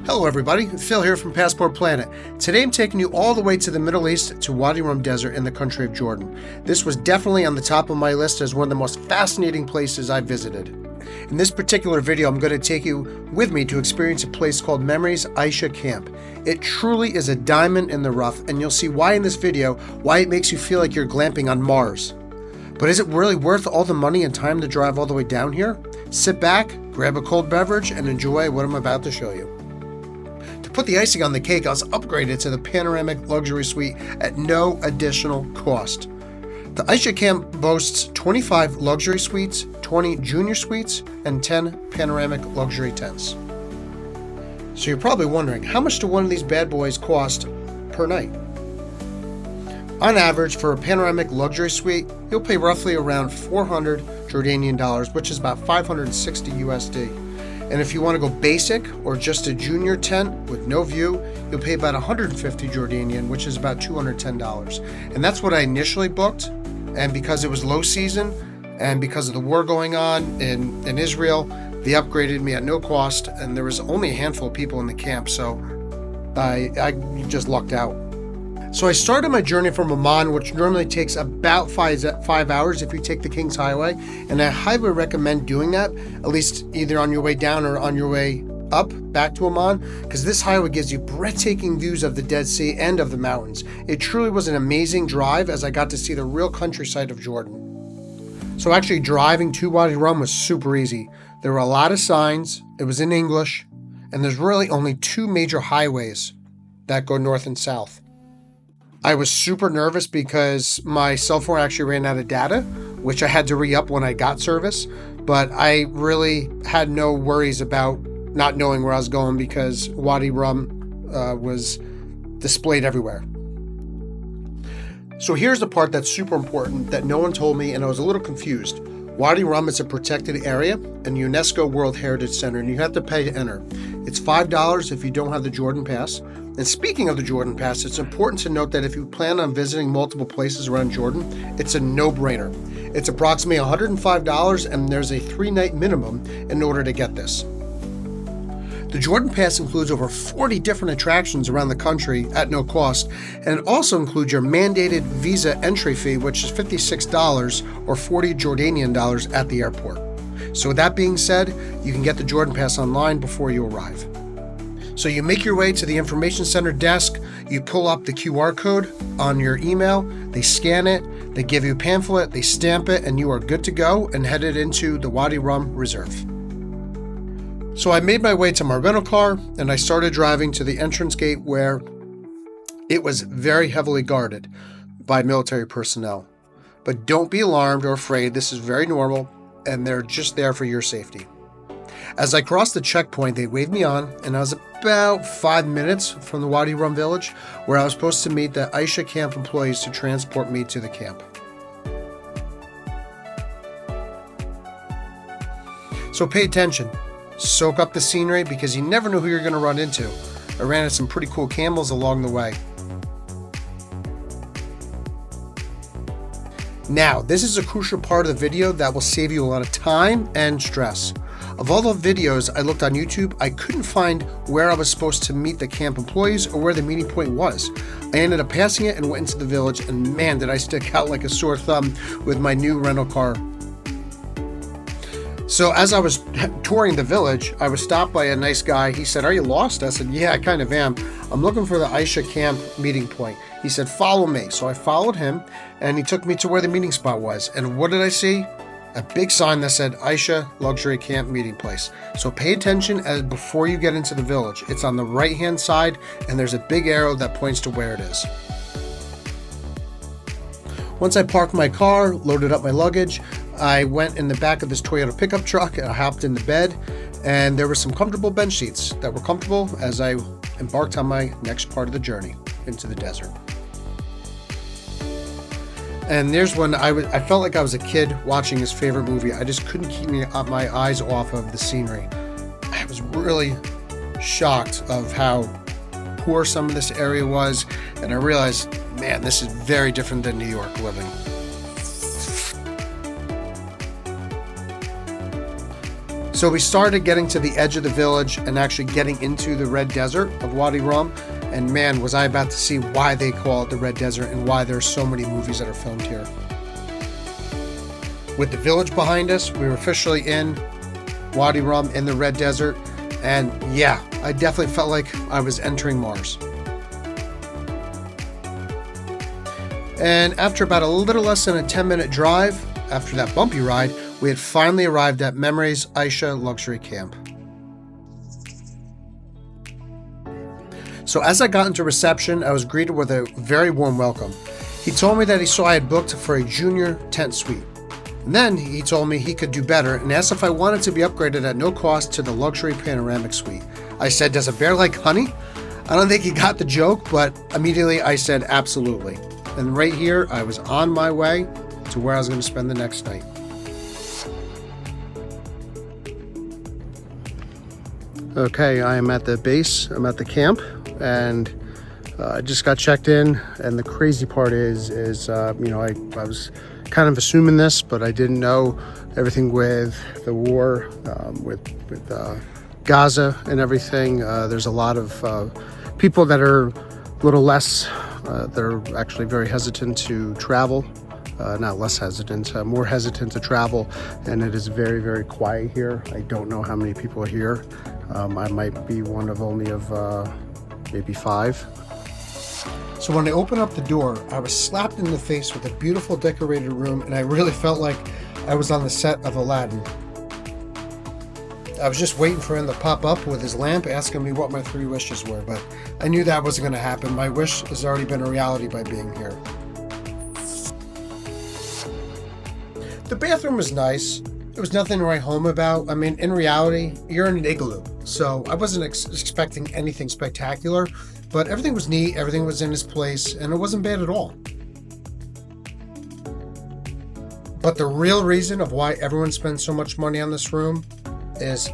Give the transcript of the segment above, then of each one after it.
Hello everybody, Phil here from Passport Planet. Today I'm taking you all the way to the Middle East to Wadi Rum Desert in the country of Jordan. This was definitely on the top of my list as one of the most fascinating places I visited. In this particular video, I'm going to take you with me to experience a place called Memories Aicha Camp. It truly is a diamond in the rough, and you'll see why in this video, why it makes you feel like you're glamping on Mars. But is it really worth all the money and time to drive all the way down here? Sit back, grab a cold beverage, and enjoy what I'm about to show you. To put the icing on the cake, I was upgraded to the panoramic luxury suite at no additional cost. The Aicha Camp boasts 25 luxury suites, 20 junior suites, and 10 panoramic luxury tents. So you're probably wondering, how much do one of these bad boys cost per night? On average, for a panoramic luxury suite, you'll pay roughly around 400 Jordanian dollars, which is about 560 USD. And if you want to go basic or just a junior tent with no view, you'll pay about 150 Jordanian, which is about $210. And that's what I initially booked. And because it was low season and because of the war going on in Israel, they upgraded me at no cost. And there was only a handful of people in the camp, so I just lucked out. So I started my journey from Amman, which normally takes about 5 hours if you take the King's Highway, and I highly recommend doing that, at least either on your way down or on your way up back to Amman, because this highway gives you breathtaking views of the Dead Sea and of the mountains. It truly was an amazing drive as I got to see the real countryside of Jordan. So actually driving to Wadi Rum was super easy. There were a lot of signs, it was in English, and there's really only 2 major highways that go north and south. I was super nervous because my cell phone actually ran out of data, which I had to re-up when I got service, but I really had no worries about not knowing where I was going because Wadi Rum was displayed everywhere. So here's the part that's super important that no one told me and I was a little confused. Wadi Rum is a protected area and UNESCO World Heritage Center, and you have to pay to enter. It's $5 if you don't have the Jordan Pass. And speaking of the Jordan Pass, it's important to note that if you plan on visiting multiple places around Jordan, it's a no-brainer. It's approximately $105 and there's a 3-night minimum in order to get this. The Jordan Pass includes over 40 different attractions around the country at no cost, and it also includes your mandated visa entry fee, which is $56 or 40 Jordanian dollars at the airport. So with that being said, you can get the Jordan Pass online before you arrive. So you make your way to the information center desk, you pull up the QR code on your email, they scan it, they give you a pamphlet, they stamp it, and you are good to go and headed into the Wadi Rum Reserve. So I made my way to my rental car and I started driving to the entrance gate where it was very heavily guarded by military personnel. But don't be alarmed or afraid, this is very normal and they're just there for your safety. As I crossed the checkpoint, they waved me on, and I was about 5 minutes from the Wadi Rum Village, where I was supposed to meet the Aicha Camp employees to transport me to the camp. So pay attention, soak up the scenery, because you never know who you're going to run into. I ran into some pretty cool camels along the way. Now, this is a crucial part of the video that will save you a lot of time and stress. Of all the videos I looked on YouTube, I couldn't find where I was supposed to meet the camp employees or where the meeting point was. I ended up passing it and went into the village, and man, did I stick out like a sore thumb with my new rental car. So as I was touring the village, I was stopped by a nice guy. He said, "Are you lost?" I said, "Yeah, I kind of am. I'm looking for the Aicha Camp meeting point." He said, "Follow me." So I followed him and he took me to where the meeting spot was. And what did I see? A big sign that said Aicha Luxury Camp Meeting Place. So pay attention before you get into the village. It's on the right hand side and there's a big arrow that points to where it is. Once I parked my car, loaded up my luggage, I went in the back of this Toyota pickup truck and I hopped in the bed, and there were some comfortable bench seats that were comfortable as I embarked on my next part of the journey into the desert. And there's when I felt like I was a kid watching his favorite movie. I just couldn't keep my eyes off of the scenery. I was really shocked of how poor some of this area was, and I realized, man, this is very different than New York living. So we started getting to the edge of the village and actually getting into the Red Desert of Wadi Rum. And man, was I about to see why they call it the Red Desert and why there's so many movies that are filmed here. With the village behind us, we were officially in Wadi Rum in the Red Desert. And yeah, I definitely felt like I was entering Mars. And after about a little less than a 10-minute drive, after that bumpy ride, we had finally arrived at Memories Aicha Luxury Camp. So as I got into reception, I was greeted with a very warm welcome. He told me that he saw I had booked for a junior tent suite. And then he told me he could do better and asked if I wanted to be upgraded at no cost to the luxury panoramic suite. I said, "Does a bear like honey?" I don't think he got the joke, but immediately I said absolutely. And right here, I was on my way to where I was going to spend the next night. Okay, I am at the base. I'm at the camp, and I just got checked in. And the crazy part is I was kind of assuming this, but I didn't know everything with the war, with Gaza and everything. There's a lot of people that are a little less. They're actually very hesitant to travel. Not less hesitant, more hesitant to travel, and it is very, very quiet here. I don't know how many people are here. I might be one of only maybe 5. So when I opened up the door, I was slapped in the face with a beautiful decorated room, and I really felt like I was on the set of Aladdin. I was just waiting for him to pop up with his lamp asking me what my 3 wishes were, but I knew that wasn't going to happen. My wish has already been a reality by being here. The bathroom was nice. There was nothing to write home about. I mean, in reality, you're in an igloo, so I wasn't expecting anything spectacular, but everything was neat, everything was in its place, and it wasn't bad at all. But the real reason of why everyone spends so much money on this room is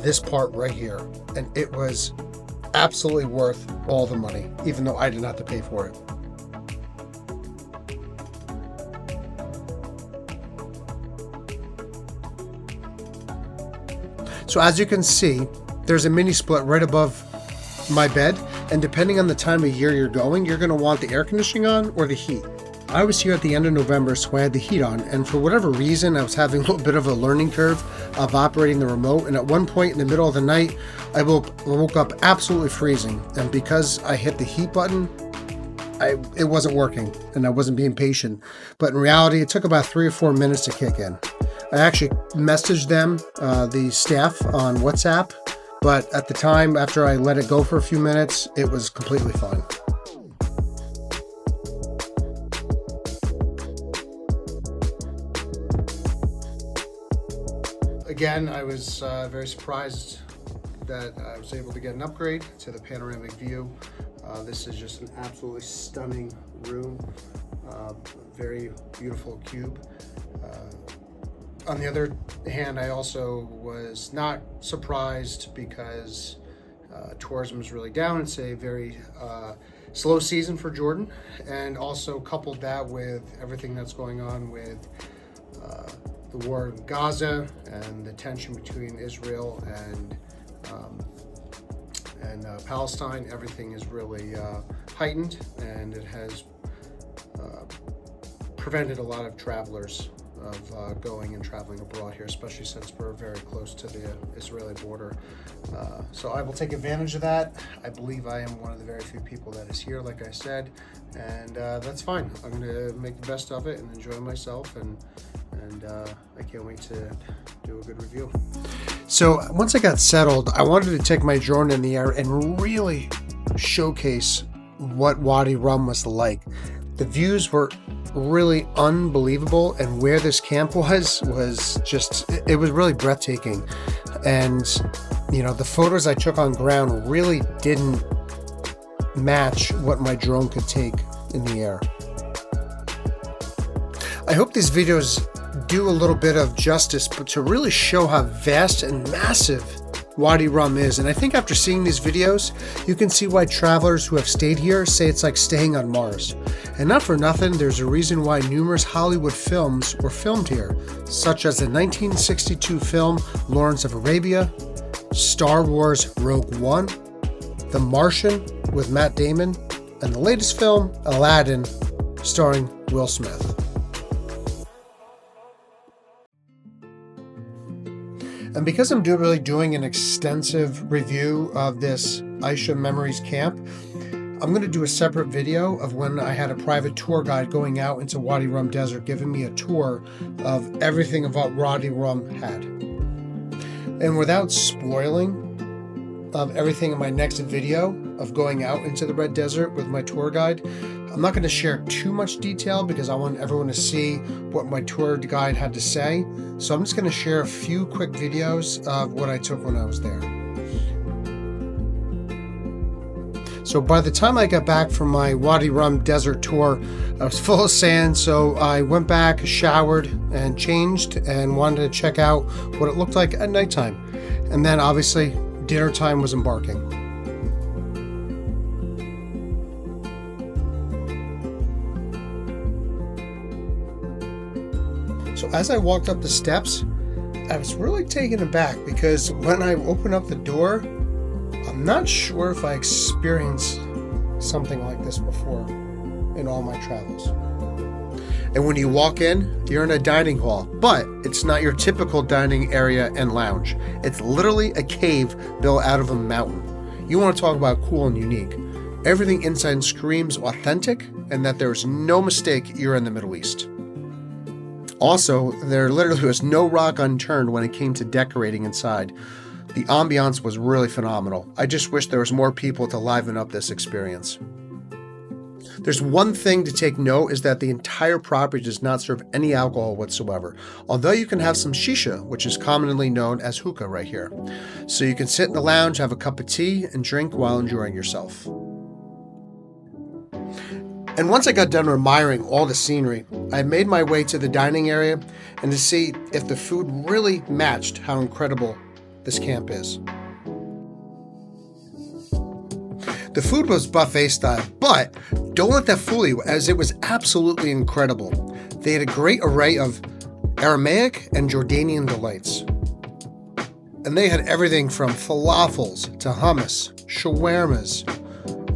this part right here, and it was absolutely worth all the money, even though I didn't have to pay for it. So as you can see, there's a mini split right above my bed, and depending on the time of year you're going to want the air conditioning on or the heat. I was here at the end of November, so I had the heat on, and for whatever reason, I was having a little bit of a learning curve of operating the remote, and at one point in the middle of the night, I woke up absolutely freezing, and because I hit the heat button, it wasn't working, and I wasn't being patient. But in reality, it took about 3 or 4 minutes to kick in. I actually messaged them, the staff, on WhatsApp, but at the time, after I let it go for a few minutes, it was completely fine. Again, I was very surprised that I was able to get an upgrade to the panoramic view. This is just an absolutely stunning room, very beautiful cube. On the other hand, I also was not surprised because tourism is really down. It's a very slow season for Jordan, and also coupled that with everything that's going on with the war in Gaza and the tension between Israel and Palestine. Everything is really heightened, and it has prevented a lot of travelers of going and traveling abroad here, especially since we're very close to the Israeli border. So I will take advantage of that. I believe I am one of the very few people that is here, like I said, and that's fine. I'm going to make the best of it and enjoy myself, and I can't wait to do a good review. So once I got settled, I wanted to take my drone in the air and really showcase what Wadi Rum was like. The views were really unbelievable, and where this camp was just, it was really breathtaking. And the photos I took on ground really didn't match what my drone could take in the air. I hope these videos do a little bit of justice, but to really show how vast and massive Wadi Rum is, and I think after seeing these videos, you can see why travelers who have stayed here say it's like staying on Mars. And not for nothing, there's a reason why numerous Hollywood films were filmed here, such as the 1962 film Lawrence of Arabia, Star Wars Rogue One, The Martian with Matt Damon, and the latest film, Aladdin, starring Will Smith. And because I'm really doing an extensive review of this Aicha Memories Camp, I'm going to do a separate video of when I had a private tour guide going out into Wadi Rum Desert, giving me a tour of everything of what Wadi Rum had. And without spoiling of everything in my next video of going out into the Red Desert with my tour guide, I'm not going to share too much detail because I want everyone to see what my tour guide had to say. So I'm just going to share a few quick videos of what I took when I was there. So by the time I got back from my Wadi Rum Desert tour, I was full of sand, so I went back, showered, and changed, and wanted to check out what it looked like at nighttime. And then obviously dinner time was embarking. So as I walked up the steps, I was really taken aback because when I opened up the door, I'm not sure if I experienced something like this before in all my travels. And when you walk in, you're in a dining hall, but it's not your typical dining area and lounge. It's literally a cave built out of a mountain. You want to talk about cool and unique. Everything inside screams authentic and that there's no mistake you're in the Middle East. Also, there literally was no rock unturned when it came to decorating inside. The ambiance was really phenomenal. I just wish there was more people to liven up this experience. There's one thing to take note is that the entire property does not serve any alcohol whatsoever, although you can have some shisha, which is commonly known as hookah right here. So you can sit in the lounge, have a cup of tea, and drink while enjoying yourself. And once I got done admiring all the scenery, I made my way to the dining area and to see if the food really matched how incredible this camp is. The food was buffet style, but don't let that fool you, as it was absolutely incredible. They had a great array of Aramaic and Jordanian delights. And they had everything from falafels to hummus, shawarmas,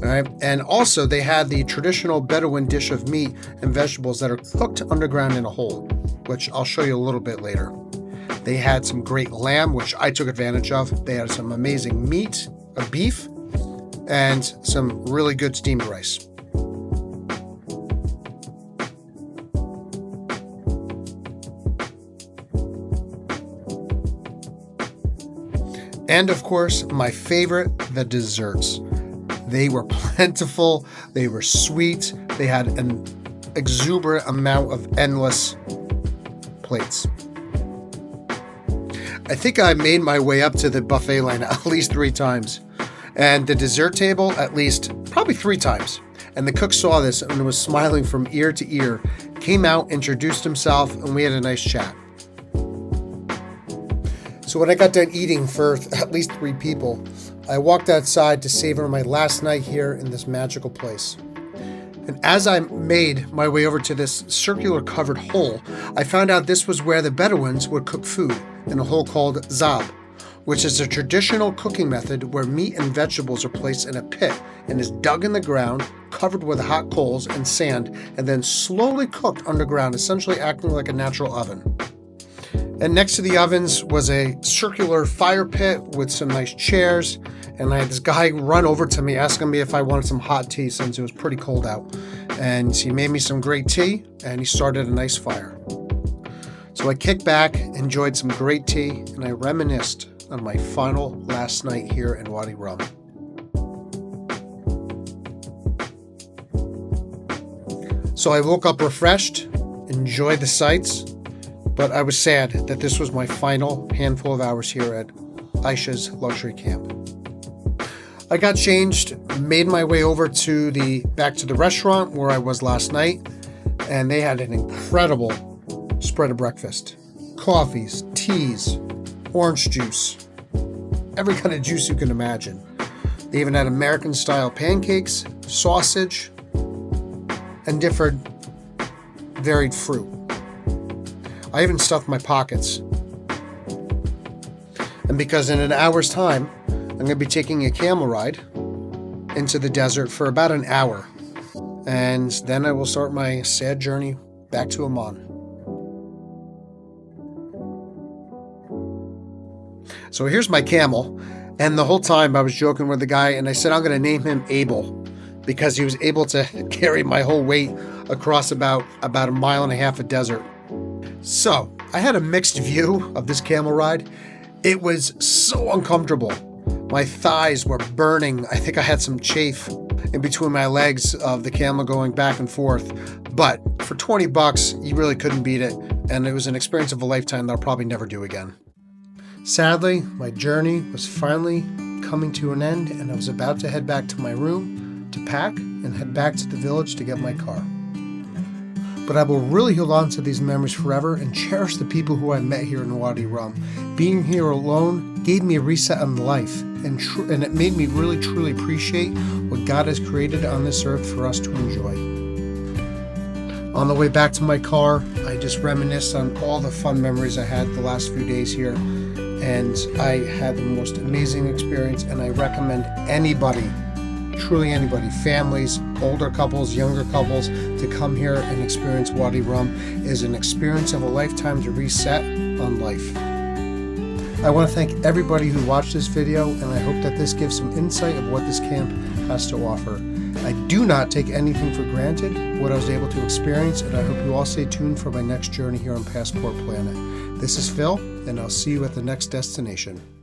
right? And also they had the traditional Bedouin dish of meat and vegetables that are cooked underground in a hole, which I'll show you a little bit later. They had some great lamb, which I took advantage of. They had some amazing meat, beef, and some really good steamed rice. And of course, my favorite, the desserts. They were plentiful, they were sweet, they had an exuberant amount of endless plates. I think I made my way up to the buffet line at least 3 times. And the dessert table at least probably 3 times. And the cook saw this and was smiling from ear to ear, came out, introduced himself, and we had a nice chat. So when I got done eating for at least 3 people, I walked outside to savor my last night here in this magical place. And as I made my way over to this circular covered hole, I found out this was where the Bedouins would cook food in a hole called zab, which is a traditional cooking method where meat and vegetables are placed in a pit and is dug in the ground, covered with hot coals and sand, and then slowly cooked underground, essentially acting like a natural oven. And next to the ovens was a circular fire pit with some nice chairs, and I had this guy run over to me asking me if I wanted some hot tea since it was pretty cold out. And he made me some great tea, and he started a nice fire. So I kicked back, enjoyed some great tea, and I reminisced on my final last night here in Wadi Rum. So I woke up refreshed, enjoyed the sights, but I was sad that this was my final handful of hours here at Aicha's Luxury Camp. I got changed, made my way over back to the restaurant where I was last night, and they had an incredible spread of breakfast. Coffees, teas, orange juice, every kind of juice you can imagine. They even had American-style pancakes, sausage, and different varied fruit. I even stuffed my pockets. And because in an hour's time, I'm going to be taking a camel ride into the desert for about an hour. And then I will start my sad journey back to Amman. So here's my camel. And the whole time I was joking with the guy, and I said I'm going to name him Abel because he was able to carry my whole weight across about a mile and a half of desert. So I had a mixed view of this camel ride. It was so uncomfortable. My thighs were burning. I think I had some chafe in between my legs of the camel going back and forth. But for $20, you really couldn't beat it. And it was an experience of a lifetime that I'll probably never do again. Sadly, my journey was finally coming to an end, and I was about to head back to my room to pack and head back to the village to get my car. But I will really hold on to these memories forever and cherish the people who I met here in Wadi Rum. Being here alone gave me a reset on life, and it made me really truly appreciate what God has created on this earth for us to enjoy. On the way back to my car, I just reminisced on all the fun memories I had the last few days here. And I had the most amazing experience, and I recommend anybody, truly anybody, families, older couples, younger couples, to come here and experience Wadi Rum. It is an experience of a lifetime to reset on life. I want to thank everybody who watched this video, and I hope that this gives some insight of what this camp has to offer. I do not take anything for granted, what I was able to experience, and I hope you all stay tuned for my next journey here on Passport Planet. This is Phil, and I'll see you at the next destination.